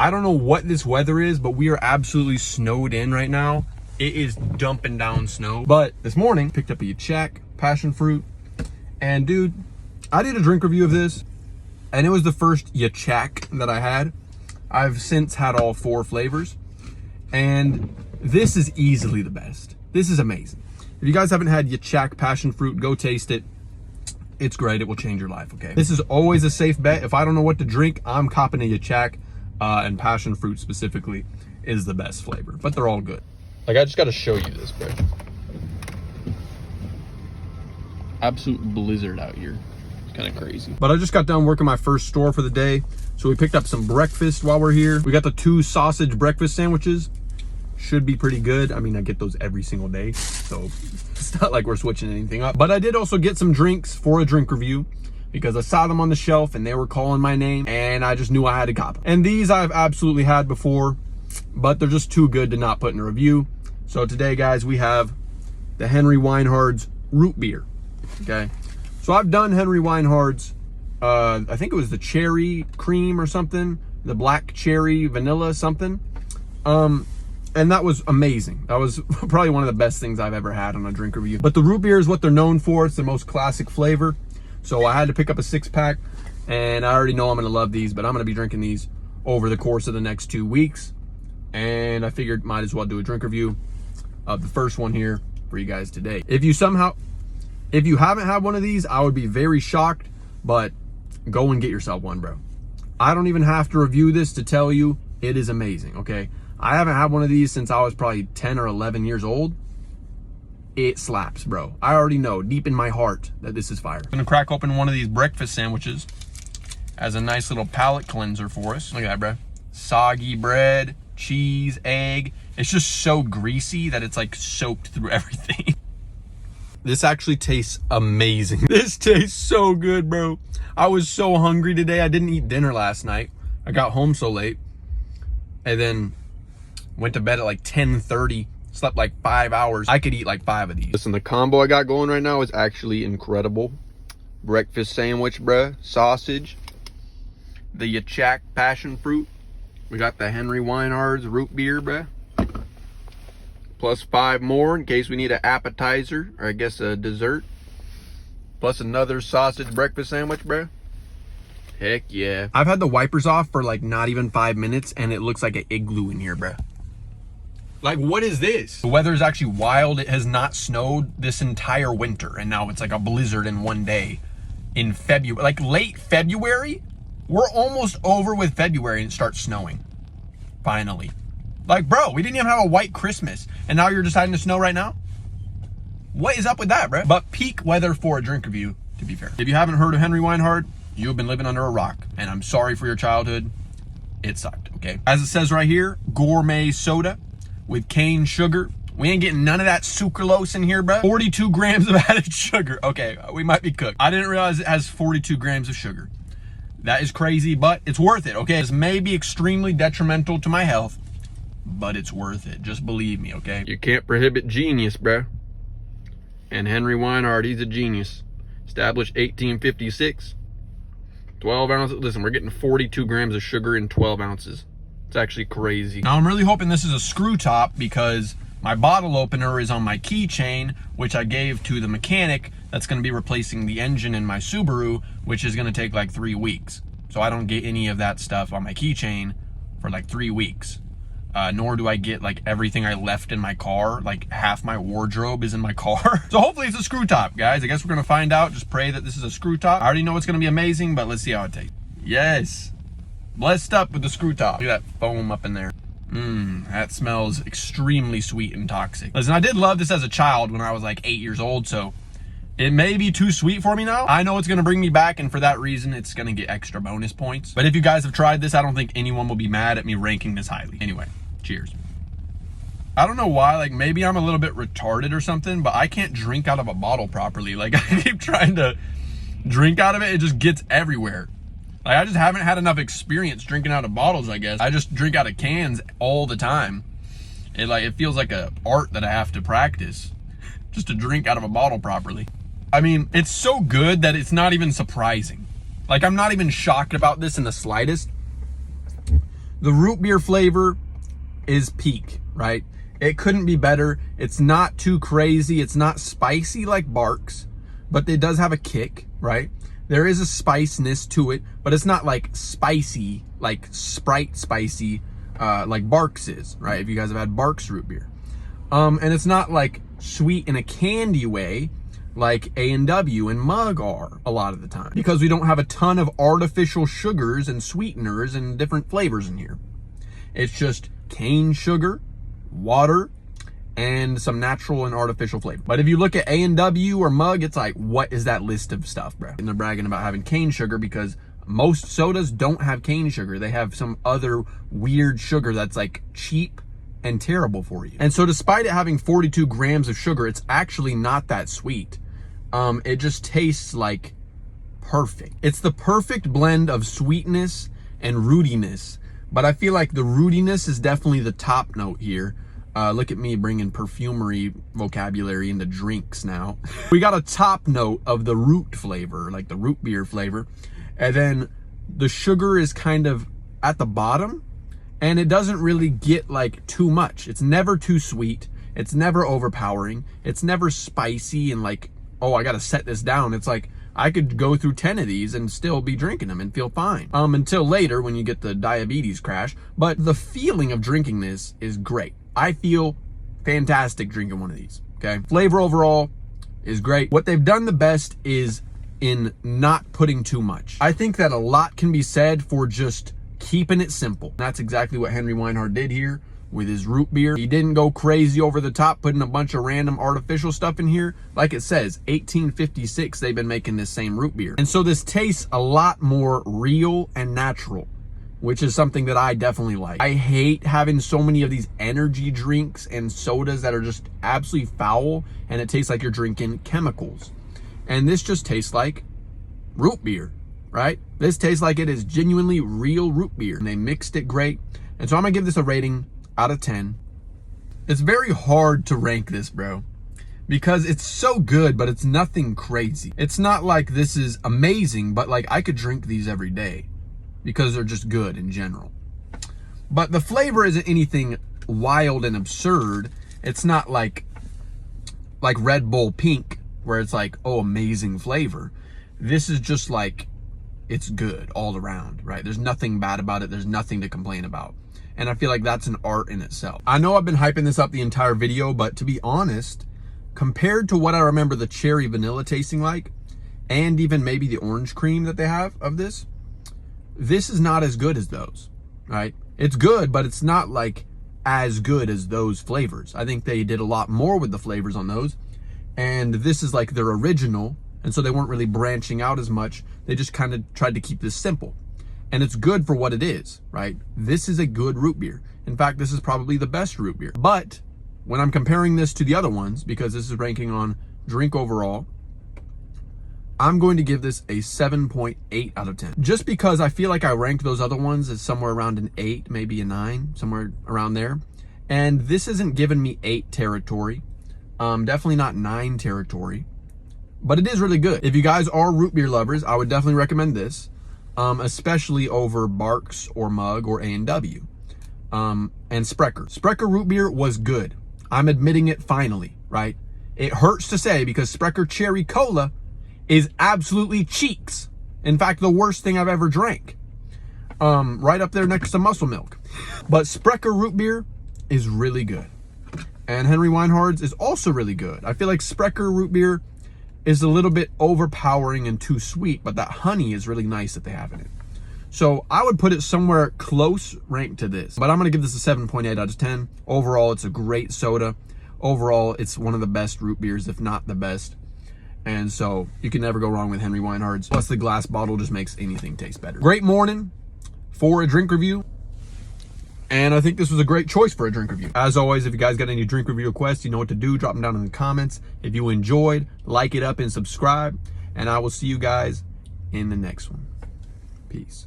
I don't know what this weather is, but we are absolutely snowed in right now. It is dumping down snow. But this morning, picked up a Yachak passion fruit. And dude, I did a drink review of this, and it was the first Yachak that I had. I've since had all 4 flavors, and this is easily the best. This is amazing. If you guys haven't had Yachak passion fruit, go taste it. It's great. It will change your life, okay? This is always a safe bet. If I don't know what to drink, I'm copping a Yachak, and passion fruit specifically is the best flavor, but they're all good. Like, I just got to show you this, bro. Absolute blizzard out here. It's kind of crazy. But I just got done working my first store for the day, so we picked up some breakfast while we're here. We got the 2 sausage breakfast sandwiches. Should be pretty good. I mean, I get those every single day, so it's not like we're switching anything up. But I did also get some drinks for a drink review because I saw them on the shelf and they were calling my name, and I just knew I had to cop them. And these I've absolutely had before, but they're just too good to not put in a review. So today, guys, we have the Henry Weinhards root beer. Okay, so I've done Henry Weinhards. I think it was the cherry cream or something, the black cherry vanilla something. And that was amazing. That was probably one of the best things I've ever had on a drink review. But the root beer is what they're known for. It's the most classic flavor. So I had to pick up a 6-pack, and I already know I'm gonna love these, but I'm gonna be drinking these over the course of the next 2 weeks. And I figured might as well do a drink review of the first one here for you guys today. If you haven't had one of these, I would be very shocked, but go and get yourself one, bro. I don't even have to review this to tell you it is amazing, okay? I haven't had one of these since I was probably 10 or 11 years old. It slaps, bro. I already know deep in my heart that this is fire. I'm gonna crack open one of these breakfast sandwiches as a nice little palate cleanser for us. Look at that, bro. Soggy bread, cheese, egg. It's just so greasy that it's like soaked through everything. This actually tastes amazing. This tastes so good, bro. I was so hungry today. I didn't eat dinner last night. I got home so late, and then went to bed at like 10:30, slept like 5 hours. I could eat like 5 of these. Listen, the combo I got going right now is actually incredible. Breakfast sandwich, bruh, sausage, the Yachak passion fruit. We got the Henry Weinhards root beer, bruh. Plus 5 more in case we need an appetizer, or I guess a dessert. Plus another sausage breakfast sandwich, bruh. Heck yeah. I've had the wipers off for like not even 5 minutes, and it looks like an igloo in here, bruh. Like, what is this? The weather is actually wild. It has not snowed this entire winter, and now it's like a blizzard in one day in February. Like late February? We're almost over with February and it starts snowing. Finally. Like, bro, we didn't even have a white Christmas, and now you're deciding to snow right now? What is up with that, bro? But peak weather for a drink review, to be fair. If you haven't heard of Henry Weinhardt, you have been living under a rock, and I'm sorry for your childhood. It sucked, okay? As it says right here, gourmet soda with cane sugar. We ain't getting none of that sucralose in here, bro. 42 grams of added sugar. Okay, we might be cooked. I didn't realize it has 42 grams of sugar. That is crazy, but it's worth it, okay? This may be extremely detrimental to my health, but it's worth it. Just believe me, okay? You can't prohibit genius, bro. And Henry Weinhardt, he's a genius. Established 1856. 12 ounces. Listen, we're getting 42 grams of sugar in 12 ounces. It's actually crazy. Now, I'm really hoping this is a screw top because my bottle opener is on my keychain, which I gave to the mechanic that's going to be replacing the engine in my Subaru, which is going to take like 3 weeks. So I don't get any of that stuff on my keychain for like 3 weeks. Nor do I get like everything I left in my car. Like half my wardrobe is in my car. So hopefully it's a screw top, guys. I guess we're going to find out. Just pray that this is a screw top. I already know it's going to be amazing, but let's see how it tastes. Yes. Blessed up with the screw top. Look at that foam up in there. That smells extremely sweet and toxic. Listen, I did love this as a child when I was like 8 years old, so it may be too sweet for me now. I know it's gonna bring me back, and for that reason, it's gonna get extra bonus points. But if you guys have tried this, I don't think anyone will be mad at me ranking this highly. Anyway, cheers. I don't know why, like maybe I'm a little bit retarded or something, but I can't drink out of a bottle properly. Like I keep trying to drink out of it, it just gets everywhere. Like, I just haven't had enough experience drinking out of bottles, I guess. I just drink out of cans all the time. It feels like a art that I have to practice just to drink out of a bottle properly. I mean, it's so good that it's not even surprising. Like, I'm not even shocked about this in the slightest. The root beer flavor is peak, right? It couldn't be better. It's not too crazy. It's not spicy like Barks, but it does have a kick, right? There is a spiciness to it, but it's not like spicy, like Sprite spicy, like Barks is, right? If you guys have had Barks root beer. And it's not like sweet in a candy way like A&W and Mug are a lot of the time, because we don't have a ton of artificial sugars and sweeteners and different flavors in here. It's just cane sugar, water, and some natural and artificial flavor. But if you look at A&W or Mug, it's like, what is that list of stuff, bro? And they're bragging about having cane sugar because most sodas don't have cane sugar. They have some other weird sugar that's like cheap and terrible for you. And so despite it having 42 grams of sugar, it's actually not that sweet. It just tastes like perfect. It's the perfect blend of sweetness and rootiness, but I feel like the rootiness is definitely the top note here. Look at me bringing perfumery vocabulary into drinks now. We got a top note of the root flavor, like the root beer flavor, and then the sugar is kind of at the bottom, and it doesn't really get like too much. It's never too sweet. It's never overpowering. It's never spicy and like, oh, I gotta set this down. It's like, I could go through 10 of these and still be drinking them and feel fine. Until later when you get the diabetes crash. But the feeling of drinking this is great. I feel fantastic drinking one of these, okay? Flavor overall is great. What they've done the best is in not putting too much. I think that a lot can be said for just keeping it simple. That's exactly what Henry Weinhardt did here with his root beer. He didn't go crazy over the top, putting a bunch of random artificial stuff in here. Like it says, 1856, they've been making this same root beer. And so this tastes a lot more real and natural, which is something that I definitely like. I hate having so many of these energy drinks and sodas that are just absolutely foul, and it tastes like you're drinking chemicals. And this just tastes like root beer, right? This tastes like it is genuinely real root beer, and they mixed it great. And so I'm gonna give this a rating out of 10. It's very hard to rank this, bro, because it's so good, but it's nothing crazy. It's not like this is amazing, but like I could drink these every day because they're just good in general. But the flavor isn't anything wild and absurd. It's not like Red Bull Pink, where it's like, oh, amazing flavor. This is just like, it's good all around, right? There's nothing bad about it. There's nothing to complain about. And I feel like that's an art in itself. I know I've been hyping this up the entire video, but to be honest, compared to what I remember the cherry vanilla tasting like, and even maybe the orange cream that they have of this is not as good as those, right? It's good, but it's not like as good as those flavors. I think they did a lot more with the flavors on those. And this is like their original. And so they weren't really branching out as much. They just kind of tried to keep this simple. And it's good for what it is, right? This is a good root beer. In fact, this is probably the best root beer. But when I'm comparing this to the other ones, because this is ranking on drink overall, I'm going to give this a 7.8 out of 10. Just because I feel like I ranked those other ones as somewhere around an 8, maybe a 9, somewhere around there. And this isn't giving me 8 territory. Definitely not 9 territory. But it is really good. If you guys are root beer lovers, I would definitely recommend this. Especially over Barks or Mug or A&W. And Sprecher. Sprecher root beer was good. I'm admitting it finally, right? It hurts to say because Sprecher Cherry Cola is absolutely cheeks. In fact, the worst thing I've ever drank. Right up there next to Muscle Milk. But Sprecher root beer is really good. And Henry Weinhards is also really good. I feel like Sprecher root beer is a little bit overpowering and too sweet, but that honey is really nice that they have in it. So I would put it somewhere close ranked to this, but I'm gonna give this a 7.8 out of 10. Overall, it's a great soda. Overall, it's one of the best root beers, if not the best. And so you can never go wrong with Henry Weinhards. Plus the glass bottle just makes anything taste better. Great morning for a drink review. And I think this was a great choice for a drink review. As always, if you guys got any drink review requests, you know what to do. Drop them down in the comments. If you enjoyed, like it up and subscribe. And I will see you guys in the next one. Peace.